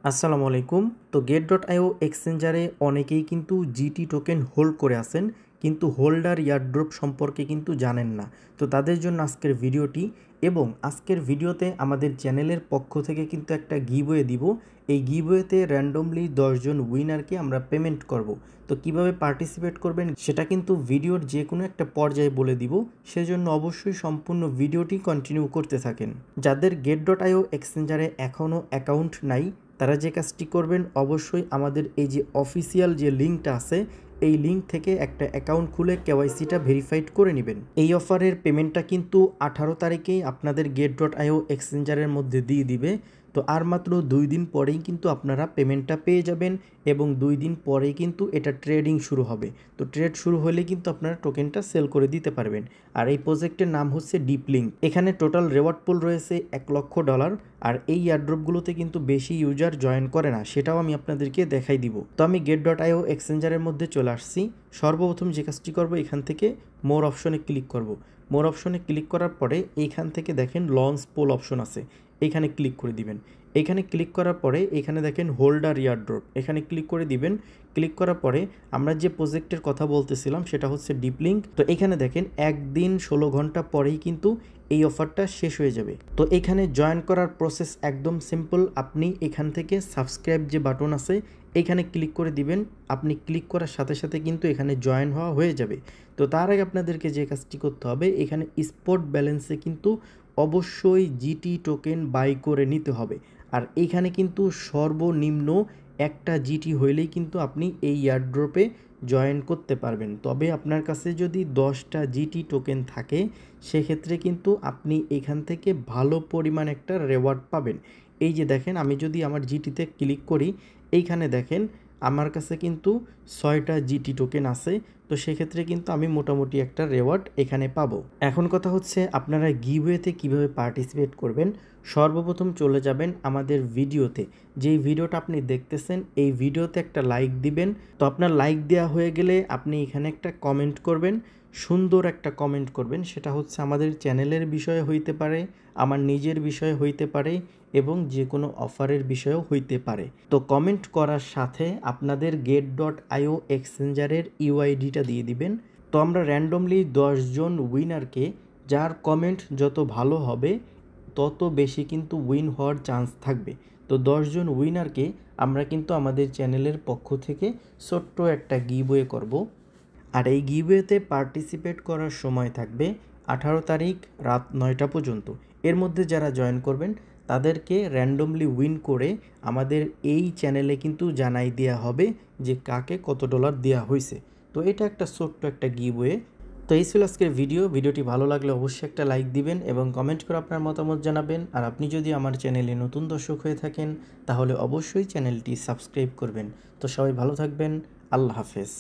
আসসালামু আলাইকুম। তো get.io এক্সচেঞ্জারে অনেকেই কিন্তু জিটি টোকেন হোল্ড করে আছেন, কিন্তু হোল্ডার ইয়ারড্রপ সম্পর্কে কিন্তু জানেন না। তো তাদের জন্য আজকের ভিডিওটি, এবং আজকের ভিডিওতে আমাদের চ্যানেলের পক্ষ থেকে কিন্তু একটা গিভওয়ে দিব। এই গিভওয়েতে র্যান্ডমলি 10 জন উইনারকে আমরা পেমেন্ট করব। তো কিভাবে পার্টিসিপেট করবেন সেটা কিন্তু ভিডিওর যে কোনো একটা পর্যায়ে বলে দিব, সেজন্য অবশ্যই সম্পূর্ণ ভিডিওটি কন্টিনিউ করতে থাকেন। যাদের get.io এক্সচেঞ্জারে এখনও অ্যাকাউন্ট নাই, তারা যে কাজটি করবেন, অবশ্যই আমাদের এই যে অফিসিয়াল যে লিঙ্কটা আছে, এই লিঙ্ক থেকে একটা অ্যাকাউন্ট খুলে কেওয়াইসিটা ভেরিফাইড করে নেবেন। এই অফারের পেমেন্টটা কিন্তু 18 তারিখেই আপনাদের get.io এক্সচেঞ্জারের মধ্যে দিয়ে দিবে। তো আর মাত্র 2 দিন পরেই কিন্তু আপনারা পেমেন্টটা পেয়ে যাবেন, এবং 2 দিন পরেই কিন্তু এটা ট্রেডিং শুরু হবে। তো ট্রেড শুরু হলে কিন্তু আপনারা টোকেনটা সেল করে দিতে পারবেন। আর এই প্রজেক্টের নাম হচ্ছে ডিপলিঙ্ক। এখানে টোটাল রেওয়ার্ড পুল রয়েছে $1,00,000। আর এই এয়ারড্রপগুলোতে কিন্তু বেশি ইউজার জয়েন করে না, সেটাও আমি আপনাদেরকে দেখাই দিব। তো আমি get.io এক্সচেঞ্জারের মধ্যে চলে আসছি। সর্বপ্রথম যে কাজটি করব, এখান থেকে মোর অপশনে ক্লিক করব। মোর অপশনে ক্লিক করার পরে এইখান থেকে দেখেন লঞ্চ পোল অপশন আছে, এখানে ক্লিক করে দিবেন। এখানে ক্লিক করার পরে এখানে দেখেন হোল্ডার ইয়ারড্রপ, এখানে ক্লিক করে দিবেন। ক্লিক করার পরে আমরা যে প্রজেক্টের কথা বলতেছিলাম সেটা হচ্ছে ডিপলিঙ্ক। তো এখানে দেখেন একদিন 16 ঘন্টা পরেই কিন্তু এই অফারটা শেষ হয়ে যাবে। তো এখানে জয়েন করার প্রসেস একদম সিম্পল। আপনি এখান থেকে সাবস্ক্রাইব যে বাটন আছে, এখানে ক্লিক করে দিবেন। আপনি ক্লিক করার সাথে সাথে কিন্তু এখানে জয়েন হওয়া হয়ে যাবে। তো তার আগে আপনাদেরকে যে কাজটি করতে হবে, এখানে স্পট ব্যালেন্সে কিন্তু অবশ্যই জিটি টোকেন বাই করে নিতে হবে। আর এইখানে কিন্তু সর্বনিম্ন একটা জিটি হইলেই কিন্তু আপনি এই এয়ারড্রপে জয়েন করতে পারবেন। তবে আপনার কাছে যদি 10টা জিটি টোকেন থাকে, সেক্ষেত্রে কিন্তু আপনি এখান থেকে ভালো পরিমাণ একটা রেওয়ার্ড পাবেন। এই যে দেখেন, আমি যদি আমার জিটিতে ক্লিক করি, এইখানে দেখেন আমার কাছে কিন্তু 6টা জিটি টোকেন আছে। তো সেক্ষেত্রে কিন্তু আমি মোটামুটি একটা রেওয়ার্ড এখানে পাবো। এখন কথা হচ্ছে, আপনারা গিভওয়েতে কিভাবে পার্টিসিপেট করবেন। সর্বপ্রথম চলে যাবেন আমাদের ভিডিওতে। যেই ভিডিওটা আপনি দেখতেছেন, এই ভিডিওতে একটা লাইক দিবেন। তো আপনার লাইক দেওয়া হয়ে গেলে আপনি এখানে একটা কমেন্ট করবেন, সুন্দর একটা কমেন্ট করবেন। সেটা হচ্ছে আমাদের চ্যানেলের বিষয়ে হইতে পারে, আমার নিজের বিষয়ে হইতে পারে, এবং যে কোনো অফারের বিষয়েও হইতে পারে। তো কমেন্ট করার সাথে আপনাদের get.io এক্সচেঞ্জারের ইউআইডিটা দিয়ে দিবেন। তো আমরা র্যান্ডমলি 10 জন উইনারকে, যার কমেন্ট যত ভালো হবে তত বেশি কিন্তু উইন হওয়ার চান্স থাকবে। তো 10 জন উইনারকে আমরা কিন্তু আমাদের চ্যানেলের পক্ষ থেকে ছোট্ট একটা গিভওয়ে করব। আর এই গিভওয়েতে পার্টিসিপেট করার সময় থাকবে 18 তারিখ রাত 9টা পর্যন্ত। এর মধ্যে যারা জয়েন করবেন তাদেরকে র্যান্ডমলি উইন করে আমাদের এই চ্যানেলে কিন্তু জানাই দেওয়া হবে যে কাকে কত ডলার দেওয়া হয়েছে। তো এটা একটা ছোট্ট একটা গিভওয়ে। তো এই ছিল আজকের ভিডিওটি ভালো লাগলে অবশ্যই একটা লাইক দিবেন এবং কমেন্ট করে আপনার মতামত জানাবেন। আর আপনি যদি আমার চ্যানেলে নতুন দর্শক হয়ে থাকেন, তাহলে অবশ্যই চ্যানেলটি সাবস্ক্রাইব করবেন। তো সবাই ভালো থাকবেন। আল্লাহ হাফেজ।